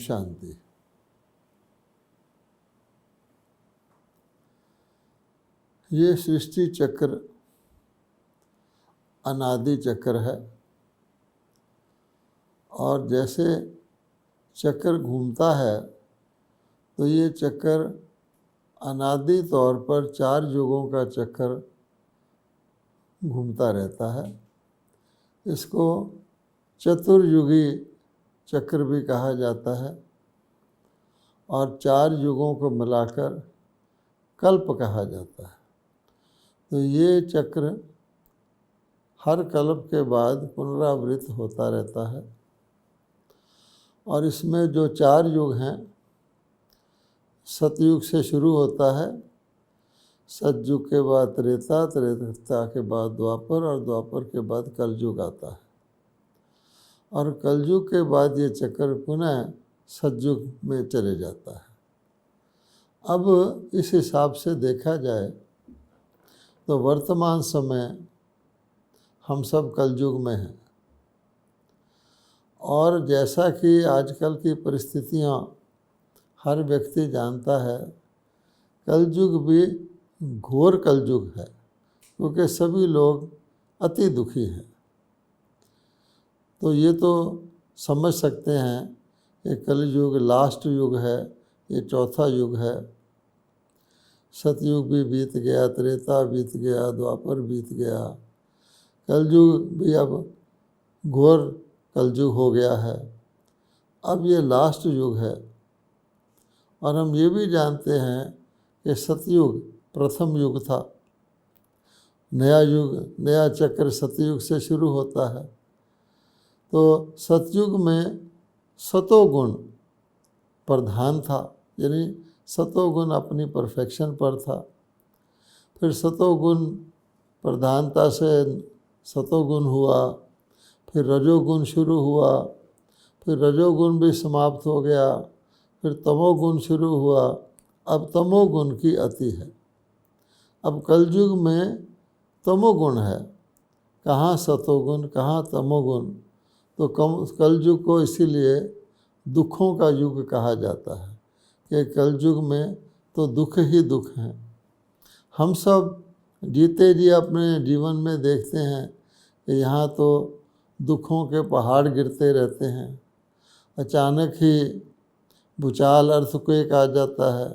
शांति। ये सृष्टि चक्र अनादि चक्र है और जैसे चक्र घूमता है तो ये चक्र अनादि तौर पर 4 युगों का चक्र घूमता रहता है। इसको चतुर्युगी चक्र भी कहा जाता है और 4 युगों को मिलाकर कल्प कहा जाता है। तो ये चक्र हर कल्प के बाद पुनरावृत्त होता रहता है और इसमें जो 4 युग हैं, सतयुग से शुरू होता है, सतयुग के बाद त्रेता, त्रेता के बाद द्वापर और द्वापर के बाद कलयुग आता है और कलयुग के बाद ये चक्र पुनः सतयुग में चले जाता है। अब इस हिसाब से देखा जाए तो वर्तमान समय हम सब कलयुग में हैं और जैसा कि आजकल की परिस्थितियां हर व्यक्ति जानता है, कलयुग भी घोर कलयुग है क्योंकि सभी लोग अति दुखी हैं। तो ये तो समझ सकते हैं कि कलयुग लास्ट युग है, ये चौथा युग है। सतयुग भी बीत गया, त्रेता बीत गया, द्वापर बीत गया, कलयुग भी अब घोर कलयुग हो गया है। अब ये लास्ट युग है और हम ये भी जानते हैं कि सतयुग प्रथम युग था। नया युग, नया चक्र सतयुग से शुरू होता है। तो सतयुग में सतोगुण प्रधान था, यानी सतोगुण अपनी परफेक्शन पर था। फिर सतोगुण प्रधानता से सतोगुण हुआ, फिर रजोगुण शुरू हुआ, फिर रजोगुण भी समाप्त हो गया, फिर तमोगुण शुरू हुआ, अब तमोगुण की अति है। अब कलयुग में तमोगुण है, कहाँ सतोगुण कहाँ तमोगुण। तो कलयुग को इसीलिए दुखों का युग कहा जाता है कि कलयुग में तो दुख ही दुख हैं। हम सब जीते जी अपने जीवन में देखते हैं कि यहाँ तो दुखों के पहाड़ गिरते रहते हैं। अचानक ही भूचाल अर्थक्वेक आ जाता है,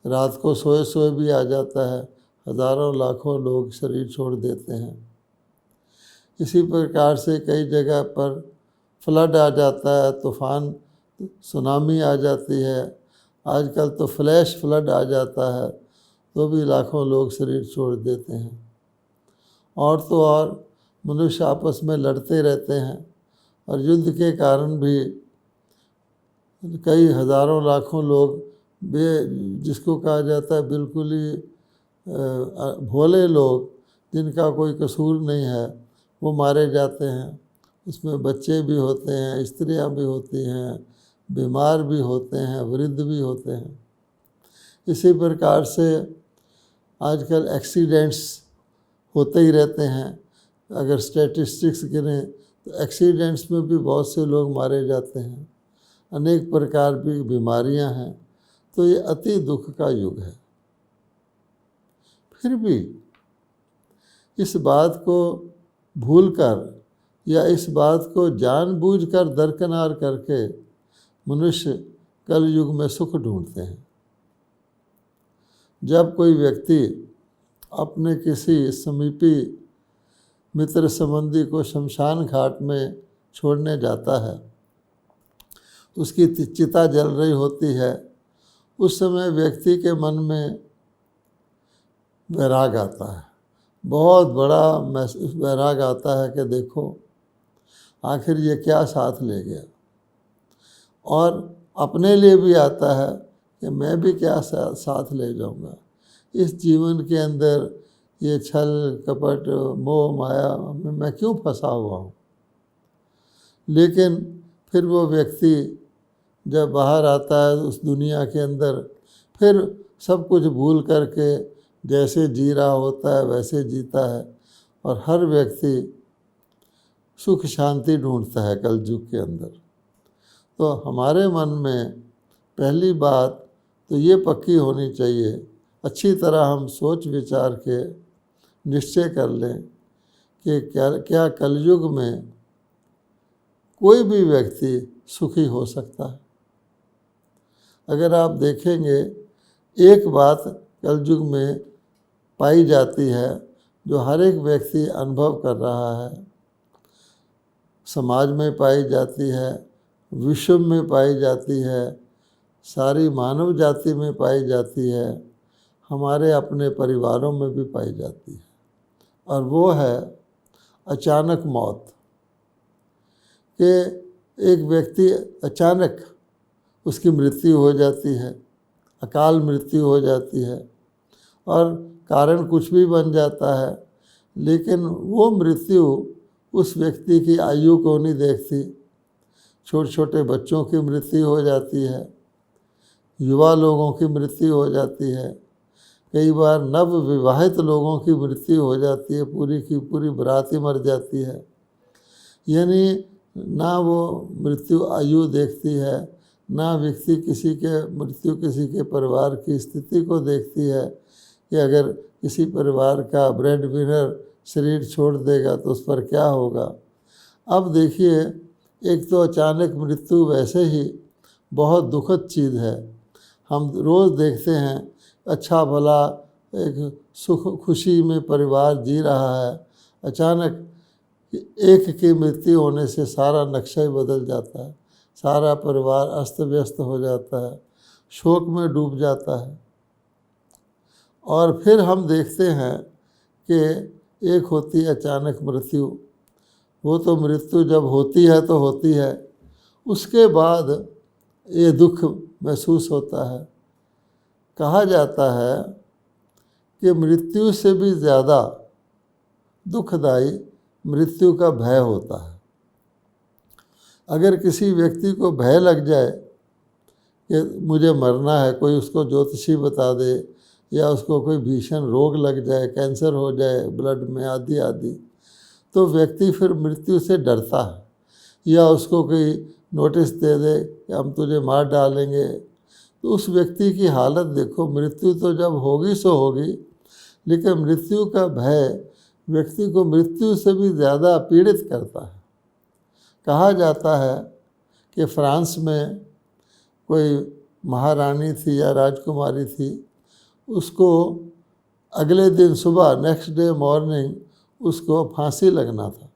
रात को सोए सोए भी आ जाता है, हज़ारों लाखों लोग शरीर छोड़ देते हैं। इसी प्रकार से कई जगह पर फ्लड आ जाता है, तूफ़ान सुनामी आ जाती है, आजकल तो फ्लैश फ्लड आ जाता है, तो भी लाखों लोग शरीर छोड़ देते हैं। और तो और मनुष्य आपस में लड़ते रहते हैं और युद्ध के कारण भी कई हज़ारों लाखों लोग जिसको कहा जाता है बिल्कुल ही भोले लोग, जिनका कोई कसूर नहीं है, वो मारे जाते हैं। उसमें बच्चे भी होते हैं, स्त्रियां भी होती हैं, बीमार भी होते हैं, वृद्ध भी होते हैं। इसी प्रकार से आजकल एक्सीडेंट्स होते ही रहते हैं। अगर स्टैटिस्टिक्स गिनें तो एक्सीडेंट्स में भी बहुत से लोग मारे जाते हैं, अनेक प्रकार की बीमारियां हैं। तो ये अति दुख का युग है। फिर भी इस बात को भूलकर या इस बात को जानबूझकर दरकिनार करके मनुष्य कल युग में सुख ढूंढते हैं। जब कोई व्यक्ति अपने किसी समीपी मित्र संबंधी को शमशान घाट में छोड़ने जाता है, उसकी चिता जल रही होती है, उस समय व्यक्ति के मन में वैराग आता है, बहुत बड़ा वैराग आता है कि देखो आखिर ये क्या साथ ले गया। और अपने लिए भी आता है कि मैं भी क्या साथ ले जाऊंगा। इस जीवन के अंदर ये छल कपट मोह माया में मैं क्यों फंसा हुआ हूँ। लेकिन फिर वो व्यक्ति जब बाहर आता है उस दुनिया के अंदर, फिर सब कुछ भूल करके जैसे जी रहा होता है वैसे जीता है और हर व्यक्ति सुख शांति ढूंढता है कलयुग के अंदर। तो हमारे मन में पहली बात तो ये पक्की होनी चाहिए, अच्छी तरह हम सोच विचार के निश्चय कर लें कि क्या कलयुग में कोई भी व्यक्ति सुखी हो सकता है। अगर आप देखेंगे, एक बात कलयुग में पाई जाती है जो हर एक व्यक्ति अनुभव कर रहा है, समाज में पाई जाती है, विश्व में पाई जाती है, सारी मानव जाति में पाई जाती है, हमारे अपने परिवारों में भी पाई जाती है, और वो है अचानक मौत। कि एक व्यक्ति अचानक उसकी मृत्यु हो जाती है, अकाल मृत्यु हो जाती है, और कारण कुछ भी बन जाता है, लेकिन वो मृत्यु उस व्यक्ति की आयु को नहीं देखती। छोटे छोटे बच्चों की मृत्यु हो जाती है, युवा लोगों की मृत्यु हो जाती है, कई बार नव विवाहित लोगों की मृत्यु हो जाती है, पूरी की पूरी बारात ही मर जाती है। यानी ना वो मृत्यु आयु देखती है, ना व्यक्ति किसी के परिवार की स्थिति को देखती है कि अगर किसी परिवार का ब्रेड विनर शरीर छोड़ देगा तो उस पर क्या होगा। अब देखिए, एक तो अचानक मृत्यु वैसे ही बहुत दुखद चीज़ है। हम रोज़ देखते हैं अच्छा भला एक सुख खुशी में परिवार जी रहा है, अचानक एक की मृत्यु होने से सारा नक्शा ही बदल जाता है, सारा परिवार अस्त व्यस्त हो जाता है, शोक में डूब जाता है। और फिर हम देखते हैं कि एक होती है अचानक मृत्यु। वो तो मृत्यु जब होती है तो होती है, उसके बाद ये दुख महसूस होता है। कहा जाता है कि मृत्यु से भी ज़्यादा दुखदाई मृत्यु का भय होता है। अगर किसी व्यक्ति को भय लग जाए कि मुझे मरना है, कोई उसको ज्योतिषी बता दे, या उसको कोई भीषण रोग लग जाए, कैंसर हो जाए ब्लड में आदि आदि, तो व्यक्ति फिर मृत्यु से डरता है, या उसको कोई नोटिस दे दे कि हम तुझे मार डालेंगे, तो उस व्यक्ति की हालत देखो। मृत्यु तो जब होगी सो होगी, लेकिन मृत्यु का भय व्यक्ति को मृत्यु से भी ज़्यादा पीड़ित करता है। कहा जाता है कि फ्रांस में कोई महारानी थी या राजकुमारी थी, उसको अगले दिन सुबह नेक्स्ट डे मॉर्निंग उसको फांसी लगना था,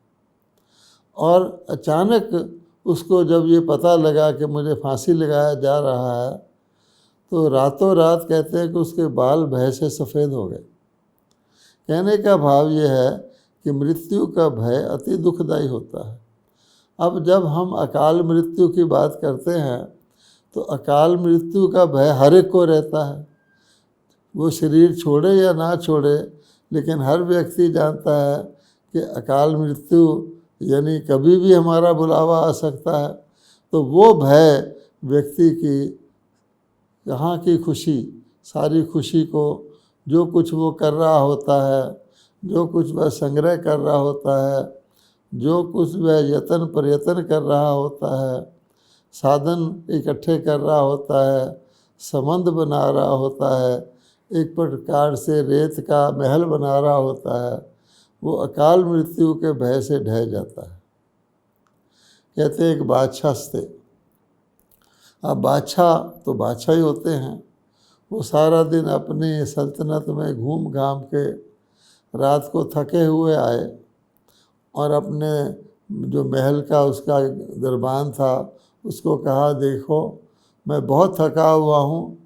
और अचानक उसको जब ये पता लगा कि मुझे फांसी लगाया जा रहा है, तो रातों रात कहते हैं कि उसके बाल भय से सफ़ेद हो गए। कहने का भाव ये है कि मृत्यु का भय अति दुखदायी होता है। अब जब हम अकाल मृत्यु की बात करते हैं, तो अकाल मृत्यु का भय हर एक को रहता है, वो शरीर छोड़े या ना छोड़े, लेकिन हर व्यक्ति जानता है कि अकाल मृत्यु यानी कभी भी हमारा बुलावा आ सकता है। तो वो भय व्यक्ति की यहाँ की खुशी, सारी खुशी को, जो कुछ वो कर रहा होता है, जो कुछ वह संग्रह कर रहा होता है, जो कुछ वह यत्न प्रयत्न कर रहा होता है, साधन इकट्ठे कर रहा होता है, संबंध बना रहा होता है, एक प्रकार से रेत का महल बना रहा होता है, वो अकाल मृत्यु के भय से ढह जाता है। कहते हैं एक बादशाह थे। अब बादशाह तो बादशाह ही होते हैं, वो सारा दिन अपनी सल्तनत में घूम घाम के रात को थके हुए आए, और अपने जो महल का उसका दरबान था उसको कहा, देखो मैं बहुत थका हुआ हूँ,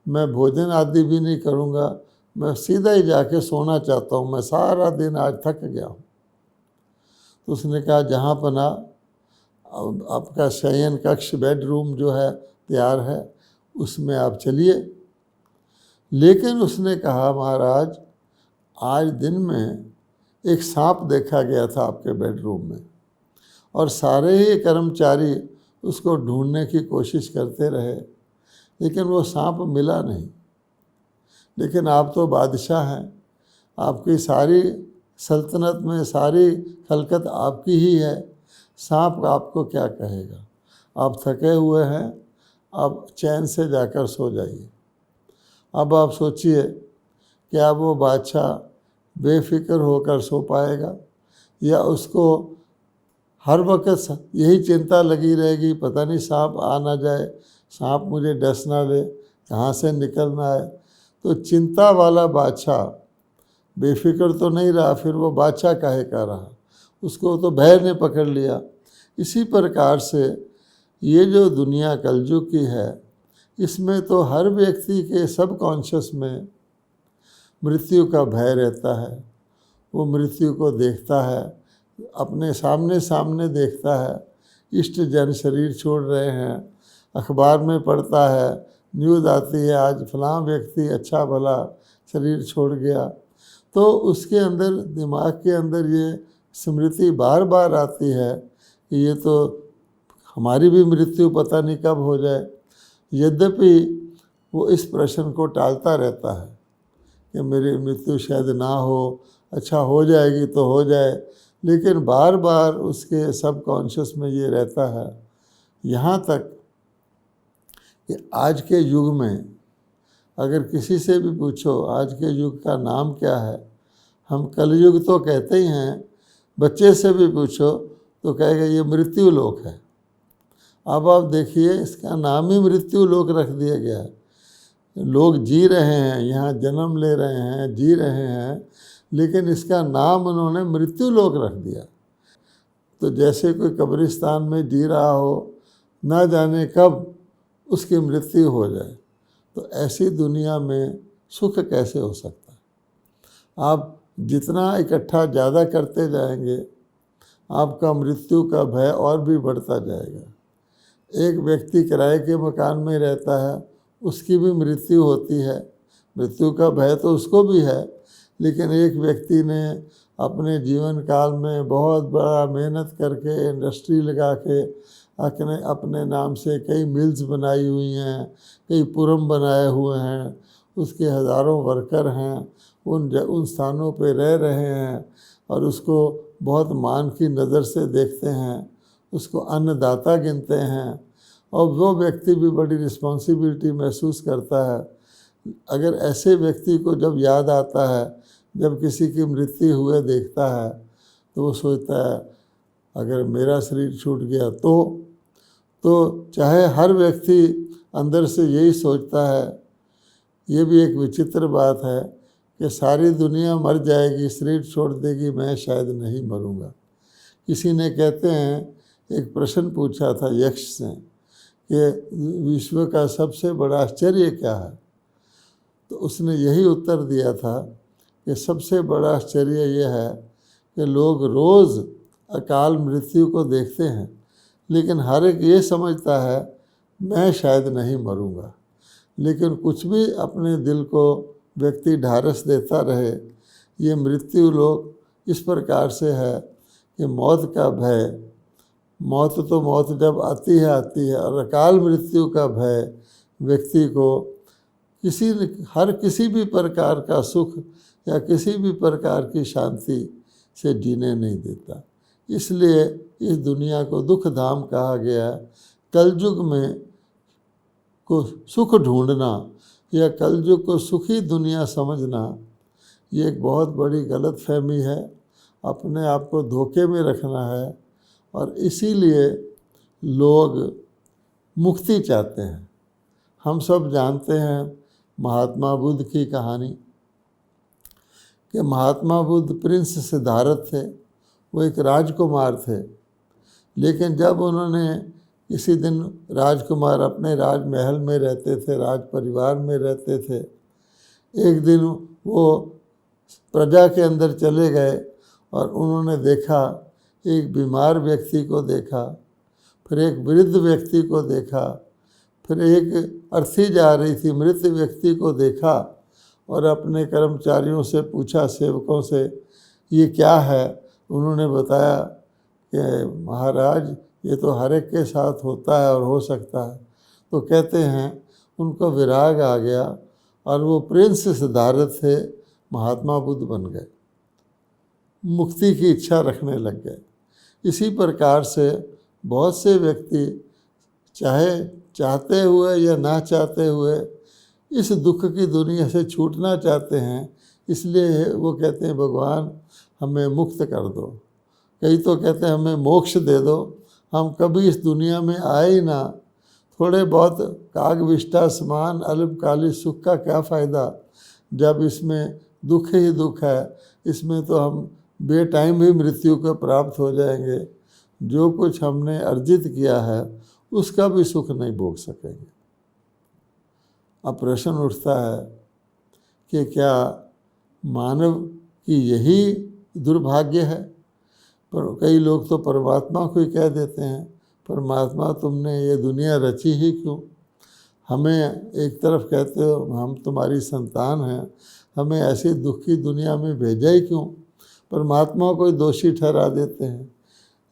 मैं भोजन आदि भी नहीं करूँगा, मैं सीधा ही जाके सोना चाहता हूँ, मैं सारा दिन आज थक गया हूँ। तो उसने कहा, जहाँ पना आपका शयन कक्ष बेडरूम जो है तैयार है, उसमें आप चलिए। लेकिन उसने कहा, महाराज आज दिन में एक सांप देखा गया था आपके बेडरूम में, और सारे ही कर्मचारी उसको ढूंढने की कोशिश करते रहे, लेकिन वो सांप मिला नहीं। लेकिन आप तो बादशाह हैं, आपकी सारी सल्तनत में सारी खलकत आपकी ही है, सांप आपको क्या कहेगा। आप थके हुए हैं, आप चैन से जाकर सो जाइए। अब आप सोचिए, क्या वो बादशाह बेफिक्र होकर सो पाएगा, या उसको हर वक्त यही चिंता लगी रहेगी, पता नहीं सांप आ ना जाए, सांप मुझे डस ना ले, कहाँ से निकलना है। तो चिंता वाला बादशाह बेफिक्र तो नहीं रहा, फिर वो बादशाह काहे का रहा, उसको तो भय ने पकड़ लिया। इसी प्रकार से ये जो दुनिया कलयुग की है, इसमें तो हर व्यक्ति के सब कॉन्शियस में मृत्यु का भय रहता है। वो मृत्यु को देखता है, अपने सामने सामने देखता है। इष्ट जन शरीर छोड़ रहे हैं, अखबार में पढ़ता है, न्यूज़ आती है, आज फलां व्यक्ति अच्छा भला शरीर छोड़ गया। तो उसके अंदर, दिमाग के अंदर ये स्मृति बार बार आती है कि ये तो हमारी भी मृत्यु पता नहीं कब हो जाए। यद्यपि वो इस प्रश्न को टालता रहता है कि मेरी मृत्यु शायद ना हो, अच्छा हो जाएगी तो हो जाए, लेकिन बार बार उसके सब कॉन्शियस में ये रहता है। यहाँ तक कि आज के युग में अगर किसी से भी पूछो आज के युग का नाम क्या है, हम कलयुग तो कहते ही हैं, बच्चे से भी पूछो तो कहेगा ये मृत्यु लोक है। अब आप देखिए, इसका नाम ही मृत्यु लोक रख दिया गया है। लोग जी रहे हैं, यहाँ जन्म ले रहे हैं, जी रहे हैं, लेकिन इसका नाम उन्होंने मृत्यु लोक रख दिया। तो जैसे कोई कब्रिस्तान में जी रहा हो, ना जाने कब उसकी मृत्यु हो जाए, तो ऐसी दुनिया में सुख कैसे हो सकता है। आप जितना इकट्ठा ज़्यादा करते जाएंगे, आपका मृत्यु का भय और भी बढ़ता जाएगा। एक व्यक्ति किराए के मकान में रहता है, उसकी भी मृत्यु होती है, मृत्यु का भय तो उसको भी है, लेकिन एक व्यक्ति ने अपने जीवन काल में बहुत बड़ा मेहनत करके इंडस्ट्री लगा के अपने नाम से कई मिल्स बनाई हुई हैं, कई पुरम बनाए हुए हैं, उसके हज़ारों वर्कर हैं, उन स्थानों पे रह रहे हैं और उसको बहुत मान की नज़र से देखते हैं, उसको अन्नदाता गिनते हैं, और वो व्यक्ति भी बड़ी रिस्पॉन्सिबिलिटी महसूस करता है। अगर ऐसे व्यक्ति को जब याद आता है, जब किसी की मृत्यु हुए देखता है, तो वो सोचता है अगर मेरा शरीर छूट गया तो चाहे हर व्यक्ति अंदर से यही सोचता है। ये भी एक विचित्र बात है कि सारी दुनिया मर जाएगी, शरीर छोड़ देगी, मैं शायद नहीं मरूंगा। किसी ने, कहते हैं, एक प्रश्न पूछा था यक्ष से कि विश्व का सबसे बड़ा आश्चर्य क्या है, तो उसने यही उत्तर दिया था कि सबसे बड़ा आश्चर्य यह है कि लोग रोज़ अकाल मृत्यु को देखते हैं, लेकिन हर एक ये समझता है मैं शायद नहीं मरूंगा। लेकिन कुछ भी अपने दिल को व्यक्ति ढारस देता रहे, ये मृत्यु लोक इस प्रकार से है कि मौत का भय, मौत तो मौत जब आती है, और अकाल मृत्यु का भय व्यक्ति को किसी भी प्रकार का सुख या किसी भी प्रकार की शांति से जीने नहीं देता। इसलिए इस दुनिया को दुख धाम कहा गया है। कलयुग में को सुख ढूंढना या कलयुग को सुखी दुनिया समझना, ये एक बहुत बड़ी गलत फहमी है, अपने आप को धोखे में रखना है, और इसीलिए लोग मुक्ति चाहते हैं। हम सब जानते हैं महात्मा बुद्ध की कहानी कि महात्मा बुद्ध प्रिंस सिद्धार्थ थे, वो एक राजकुमार थे, लेकिन जब उन्होंने किसी दिन, राजकुमार अपने राजमहल में रहते थे, राज परिवार में रहते थे, एक दिन वो प्रजा के अंदर चले गए और उन्होंने देखा, एक बीमार व्यक्ति को देखा, फिर एक वृद्ध व्यक्ति को देखा, फिर एक अर्थी जा रही थी मृत व्यक्ति को देखा, और अपने कर्मचारियों से पूछा, सेवकों से, ये क्या है। उन्होंने बताया कि महाराज ये तो हर एक के साथ होता है और हो सकता है। तो कहते हैं उनको विराग आ गया और वो प्रिंस सिद्धार्थ थे, महात्मा बुद्ध बन गए, मुक्ति की इच्छा रखने लग गए। इसी प्रकार से बहुत से व्यक्ति चाहे चाहते हुए या ना चाहते हुए इस दुख की दुनिया से छूटना चाहते हैं। इसलिए वो कहते हैं भगवान हमें मुक्त कर दो, कई तो कहते हैं हमें मोक्ष दे दो, हम कभी इस दुनिया में आए ही ना। थोड़े बहुत कागविष्टा समान अल्पकालिक सुख का क्या फ़ायदा जब इसमें दुख ही दुख है। इसमें तो हम बेटाइम ही मृत्यु को प्राप्त हो जाएंगे। जो कुछ हमने अर्जित किया है उसका भी सुख नहीं भोग सकेंगे। अब प्रश्न उठता है कि क्या मानव की यही दुर्भाग्य है? पर कई लोग तो परमात्मा को ही कह देते हैं, परमात्मा तुमने ये दुनिया रची ही क्यों? हमें एक तरफ कहते हो हम तुम्हारी संतान हैं, हमें ऐसी दुख की दुनिया में भेजा ही क्यों? परमात्मा को दोषी ठहरा देते हैं।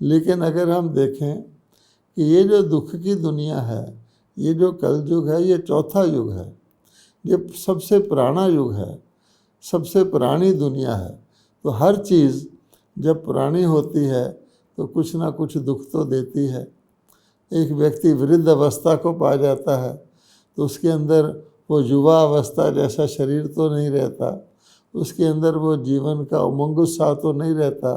लेकिन अगर हम देखें कि ये जो दुख की दुनिया है, ये जो कलयुग है, ये चौथा युग है, ये सबसे पुराना युग है, सबसे पुरानी दुनिया है। तो हर चीज़ जब पुरानी होती है तो कुछ ना कुछ दुख तो देती है। एक व्यक्ति वृद्ध अवस्था को पा जाता है तो उसके अंदर वो युवा अवस्था जैसा शरीर तो नहीं रहता, उसके अंदर वो जीवन का उमंग उत्साह तो नहीं रहता,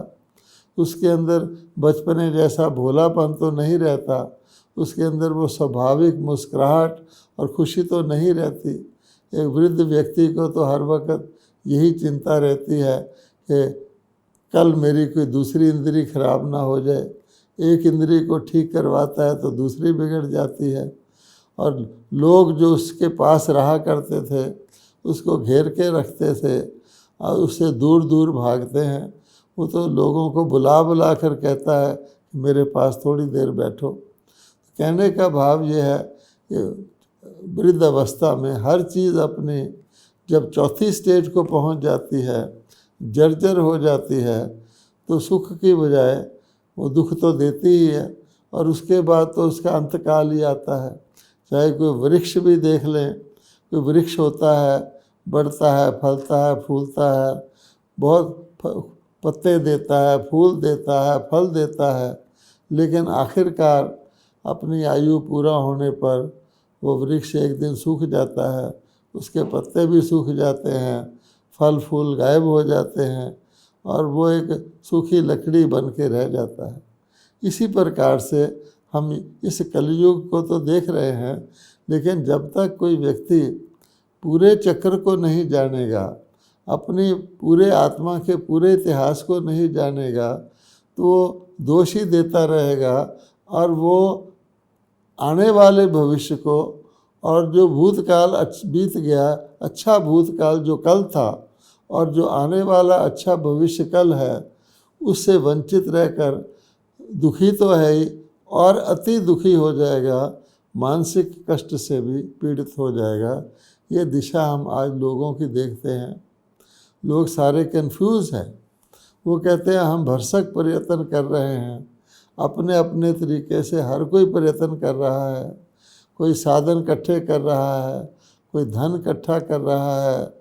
उसके अंदर बचपने जैसा भोलापन तो नहीं रहता, उसके अंदर वो स्वाभाविक मुस्कुराहट और खुशी तो नहीं रहती। एक वृद्ध व्यक्ति को तो हर वक्त यही चिंता रहती है कि कल मेरी कोई दूसरी इंद्री खराब ना हो जाए। एक इंद्री को ठीक करवाता है तो दूसरी बिगड़ जाती है। और लोग जो उसके पास रहा करते थे उसको घेर के रखते थे और उससे दूर दूर भागते हैं। वो तो लोगों को बुला बुला कर कहता है कि मेरे पास थोड़ी देर बैठो। कहने का भाव ये है कि वृद्ध अवस्था में हर चीज़ अपनी जब चौथी स्टेज को पहुंच जाती है, जर्जर हो जाती है, तो सुख की बजाय वो दुख तो देती ही है। और उसके बाद तो उसका अंतकाल ही आता है। चाहे कोई वृक्ष भी देख लें, कोई वृक्ष होता है, बढ़ता है, फलता है, फूलता है, बहुत पत्ते देता है, फूल देता है, फल देता है, लेकिन आखिरकार अपनी आयु पूरा होने पर वो वृक्ष एक दिन सूख जाता है, उसके पत्ते भी सूख जाते हैं, फल फूल गायब हो जाते हैं और वो एक सूखी लकड़ी बन के रह जाता है। इसी प्रकार से हम इस कलयुग को तो देख रहे हैं, लेकिन जब तक कोई व्यक्ति पूरे चक्र को नहीं जानेगा, अपनी पूरे आत्मा के पूरे इतिहास को नहीं जानेगा, तो वो दोष ही देता रहेगा और वो आने वाले भविष्य को और जो भूतकाल बीत गया, अच्छा भूतकाल जो कल था और जो आने वाला अच्छा भविष्य कल है, उससे वंचित रहकर दुखी तो है ही और अति दुखी हो जाएगा, मानसिक कष्ट से भी पीड़ित हो जाएगा। ये दिशा हम आज लोगों की देखते हैं। लोग सारे कंफ्यूज हैं। वो कहते हैं हम भरसक प्रयत्न कर रहे हैं, अपने अपने तरीके से हर कोई प्रयत्न कर रहा है। कोई साधन इकट्ठे कर रहा है, कोई धन इकट्ठा कर रहा है,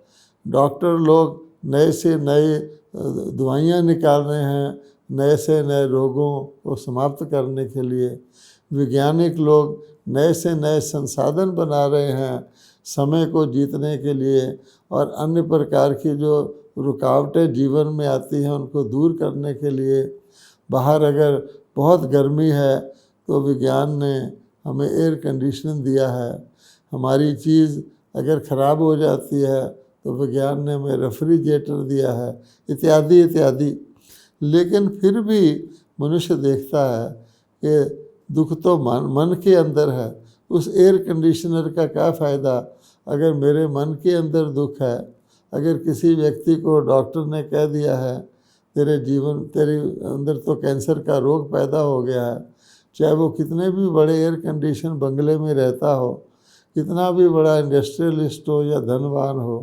डॉक्टर लोग नए से नए दवाइयाँ निकाल रहे हैं नए से नए रोगों को समाप्त करने के लिए, वैज्ञानिक लोग नए से नए संसाधन बना रहे हैं समय को जीतने के लिए, और अन्य प्रकार की जो रुकावटें जीवन में आती हैं उनको दूर करने के लिए। बाहर अगर बहुत गर्मी है तो विज्ञान ने हमें एयर कंडीशनिंग दिया है, हमारी चीज़ अगर ख़राब हो जाती है तो विज्ञान ने हमें रेफ्रिजरेटर दिया है, इत्यादि इत्यादि। लेकिन फिर भी मनुष्य देखता है कि दुख तो मन के अंदर है। उस एयर कंडीशनर का क्या फ़ायदा अगर मेरे मन के अंदर दुख है। अगर किसी व्यक्ति को डॉक्टर ने कह दिया है तेरे अंदर तो कैंसर का रोग पैदा हो गया है, चाहे वो कितने भी बड़े एयर कंडीशन बंगले में रहता हो, कितना भी बड़ा इंडस्ट्रियलिस्ट हो या धनवान हो,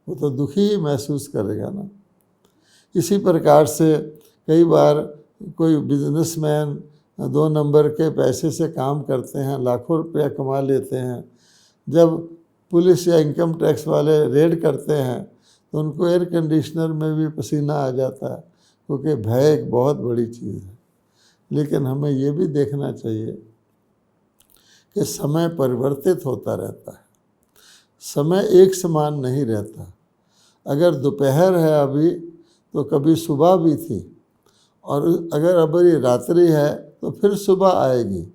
वो तो दुखी ही महसूस करेगा ना। इसी प्रकार से कई बार कोई बिजनेसमैन 2 नंबर के पैसे से काम करते हैं, लाखों रुपया कमा लेते हैं। जब पुलिस या इनकम टैक्स वाले रेड करते हैं तो उनको एयर कंडीशनर में भी पसीना आ जाता है, क्योंकि भय एक बहुत बड़ी चीज़ है। लेकिन हमें ये भी देखना चाहिए कि समय परिवर्तित होता रहता है, समय एक समान नहीं रहता। अगर दोपहर है अभी तो कभी सुबह भी थी, और अगर अभी रात्रि है तो फिर सुबह आएगी।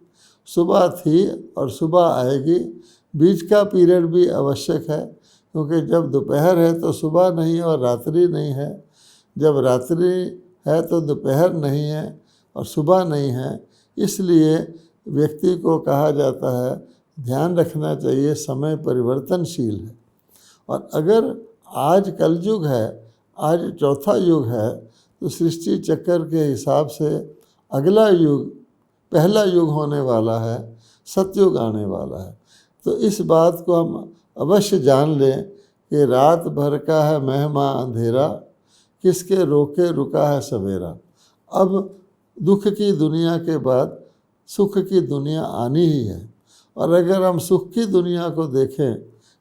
सुबह थी और सुबह आएगी, बीच का पीरियड भी आवश्यक है, क्योंकि जब दोपहर है तो सुबह नहीं और रात्रि नहीं है, जब रात्रि है तो दोपहर नहीं है और सुबह नहीं है। इसलिए व्यक्ति को कहा जाता है, ध्यान रखना चाहिए समय परिवर्तनशील है। और अगर आज कलयुग है, आज चौथा युग है, तो सृष्टि चक्र के हिसाब से अगला युग, पहला युग होने वाला है, सतयुग आने वाला है। तो इस बात को हम अवश्य जान लें कि रात भर का है महिमा अंधेरा, किसके रोके रुका है सवेरा। अब दुख की दुनिया के बाद सुख की दुनिया आनी ही है, और अगर हम सुख की दुनिया को देखें,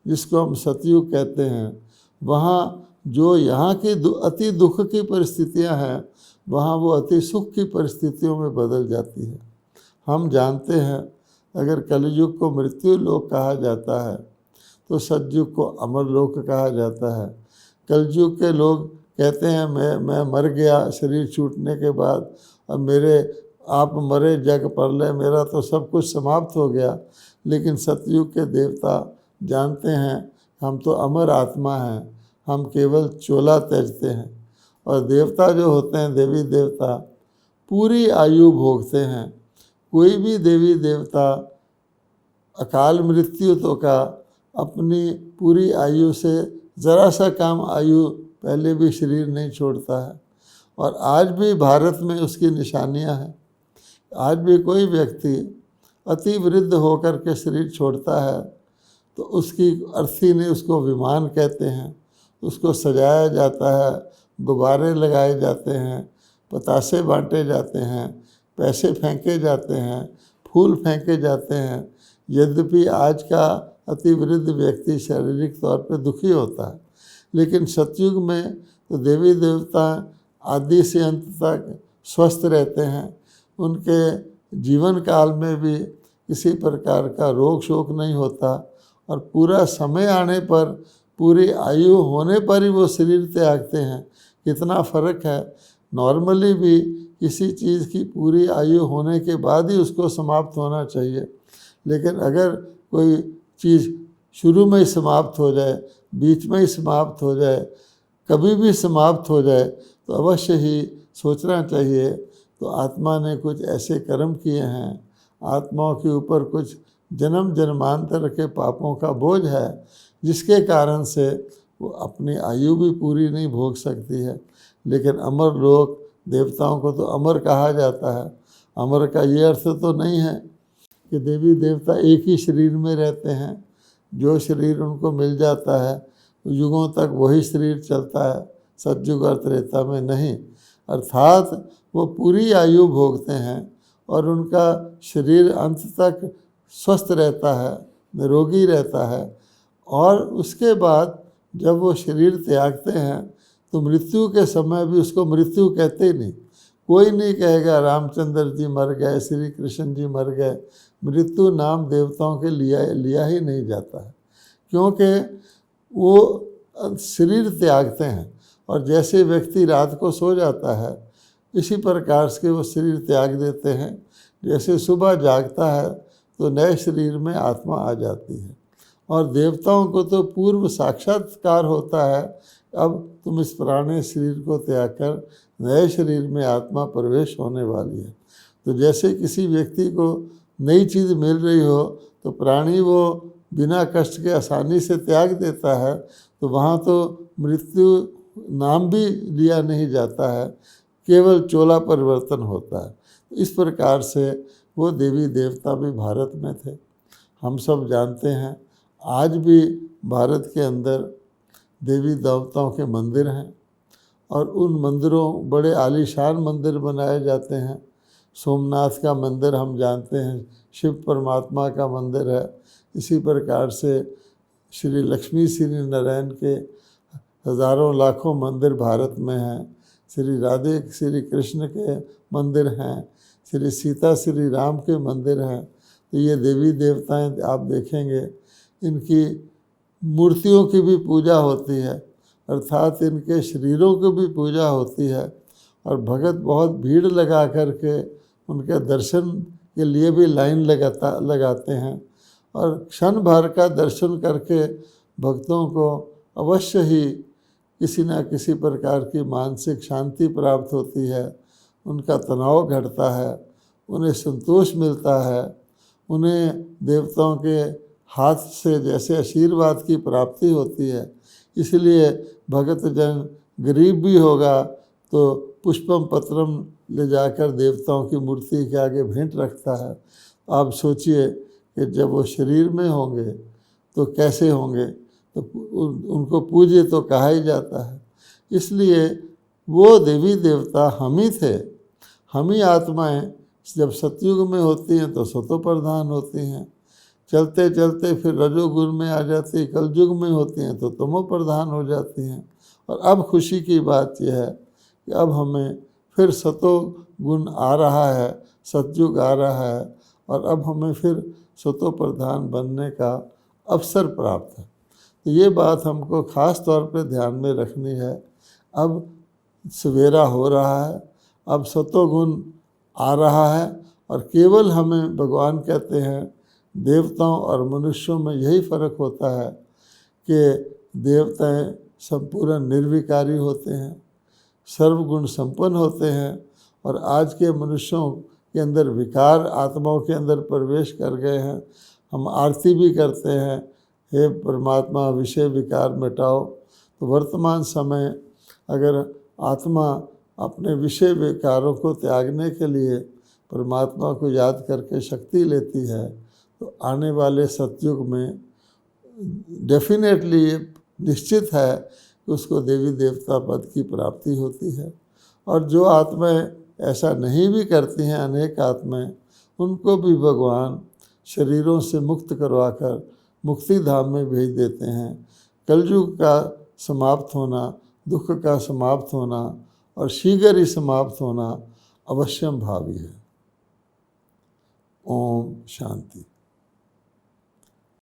जिसको हम सतयुग कहते हैं, वहाँ जो यहाँ की अति दुख की परिस्थितियाँ हैं, वहाँ वो अति सुख की परिस्थितियों में बदल जाती है। हम जानते हैं, अगर कलयुग को मृत्यु लोक कहा जाता है तो सतयुग को अमर लोक कहा जाता है। कलयुग के लोग कहते हैं मैं मर गया शरीर छूटने के बाद, अब मेरे आप मरे जग परलय, मेरा तो सब कुछ समाप्त हो गया। लेकिन सतयुग के देवता जानते हैं हम तो अमर आत्मा हैं, हम केवल चोला त्यजते हैं। और देवता जो होते हैं, देवी देवता, पूरी आयु भोगते हैं। कोई भी देवी देवता अकाल मृत्यु तो का अपनी पूरी आयु से ज़रा सा कम आयु पहले भी शरीर नहीं छोड़ता है। और आज भी भारत में उसकी निशानियां हैं। आज भी कोई व्यक्ति अति वृद्ध होकर के शरीर छोड़ता है तो उसकी अर्थी ने उसको विमान कहते हैं, उसको सजाया जाता है, गुब्बारे लगाए जाते हैं, पतासे बांटे जाते हैं, पैसे फेंके जाते हैं, फूल फेंके जाते हैं। यद्यपि आज का अति वृद्ध व्यक्ति शारीरिक तौर पर दुखी होता है, लेकिन सतयुग में तो देवी देवता आदि से अंत तक स्वस्थ रहते हैं। उनके जीवन काल में भी किसी प्रकार का रोग शोक नहीं होता, और पूरा समय आने पर, पूरी आयु होने पर ही वो शरीर त्यागते हैं। कितना फ़र्क है। नॉर्मली भी किसी चीज़ की पूरी आयु होने के बाद ही उसको समाप्त होना चाहिए, लेकिन अगर कोई चीज़ शुरू में ही समाप्त हो जाए, बीच में ही समाप्त हो जाए, कभी भी समाप्त हो जाए, तो अवश्य ही सोचना चाहिए तो आत्मा ने कुछ ऐसे कर्म किए हैं, आत्माओं के ऊपर कुछ जन्म जन्मांतर के पापों का बोझ है, जिसके कारण से वो अपनी आयु भी पूरी नहीं भोग सकती है। लेकिन अमर लोक, देवताओं को तो अमर कहा जाता है। अमर का ये अर्थ तो नहीं है कि देवी देवता एक ही शरीर में रहते हैं, जो शरीर उनको मिल जाता है युगों तक वही शरीर चलता है, सतयुग और त्रेता में नहीं। अर्थात वो पूरी आयु भोगते हैं और उनका शरीर अंत तक स्वस्थ रहता है, निरोगी रहता है। और उसके बाद जब वो शरीर त्यागते हैं तो मृत्यु के समय भी उसको मृत्यु कहते ही नहीं। कोई नहीं कहेगा रामचंद्र जी मर गए, श्री कृष्ण जी मर गए। मृत्यु नाम देवताओं के लिया ही नहीं जाता है, क्योंकि वो शरीर त्यागते हैं। और जैसे व्यक्ति रात को सो जाता है, इसी प्रकार से वो शरीर त्याग देते हैं। जैसे सुबह जागता है तो नए शरीर में आत्मा आ जाती है। और देवताओं को तो पूर्व साक्षात्कार होता है, अब तुम इस पुराने शरीर को त्याग कर नए शरीर में आत्मा प्रवेश होने वाली है। तो जैसे किसी व्यक्ति को नई चीज़ मिल रही हो तो प्राणी वो बिना कष्ट के आसानी से त्याग देता है, तो वहाँ तो मृत्यु नाम भी लिया नहीं जाता है, केवल चोला परिवर्तन होता है। इस प्रकार से वो देवी देवता भी भारत में थे। हम सब जानते हैं आज भी भारत के अंदर देवी देवताओं के मंदिर हैं, और उन मंदिरों, बड़े आलीशान मंदिर बनाए जाते हैं। सोमनाथ का मंदिर हम जानते हैं, शिव परमात्मा का मंदिर है। इसी प्रकार से श्री लक्ष्मी श्री नारायण के हज़ारों लाखों मंदिर भारत में हैं। श्री राधे श्री कृष्ण के मंदिर हैं, श्री सीता श्री राम के मंदिर हैं। तो ये देवी देवताएं आप देखेंगे इनकी मूर्तियों की भी पूजा होती है, अर्थात इनके शरीरों की भी पूजा होती है। और भगत बहुत भीड़ लगा करके उनके दर्शन के लिए भी लाइन लगाते हैं। और क्षण भर का दर्शन करके भक्तों को अवश्य ही किसी न किसी प्रकार की मानसिक शांति प्राप्त होती है, उनका तनाव घटता है, उन्हें संतोष मिलता है, उन्हें देवताओं के हाथ से जैसे आशीर्वाद की प्राप्ति होती है। इसलिए भगत जन गरीब भी होगा तो पुष्पम पत्रम ले जाकर देवताओं की मूर्ति के आगे भेंट रखता है। आप सोचिए कि जब वो शरीर में होंगे तो कैसे होंगे, तो उनको पूज्य तो कहा ही जाता है। इसलिए वो देवी देवता हम ही थे, हम ही आत्माएं जब सतयुग में होती हैं तो सतो प्रधान होती हैं, चलते चलते फिर रजोगुण में आ जाती, कलयुग में होती हैं तो तमो प्रधान हो जाती हैं। और अब खुशी की बात यह है कि अब हमें फिर सतो गुण आ रहा है, सतयुग आ रहा है, और अब हमें फिर सतो प्रधान बनने का अवसर प्राप्त है। तो ये बात हमको ख़ास तौर पे ध्यान में रखनी है। अब सवेरा हो रहा है, अब सतोगुण आ रहा है, और केवल हमें भगवान कहते हैं देवताओं और मनुष्यों में यही फ़र्क होता है कि देवताएं संपूर्ण निर्विकारी होते हैं, सर्वगुण संपन्न होते हैं, और आज के मनुष्यों के अंदर विकार आत्माओं के अंदर प्रवेश कर गए हैं। हम आरती भी करते हैं, हे परमात्मा विषय विकार मिटाओ। तो वर्तमान समय अगर आत्मा अपने विषय विकारों को त्यागने के लिए परमात्मा को याद करके शक्ति लेती है तो आने वाले सतयुग में डेफिनेटली निश्चित है कि उसको देवी देवता पद की प्राप्ति होती है। और जो आत्माएं ऐसा नहीं भी करती हैं, अनेक आत्माएं, उनको भी भगवान शरीरों से मुक्त करवाकर मुक्ति धाम में भेज देते हैं। कलयुग का समाप्त होना, दुख का समाप्त होना और शीघ्र ही समाप्त होना अवश्यम भावी है। ओम शांति।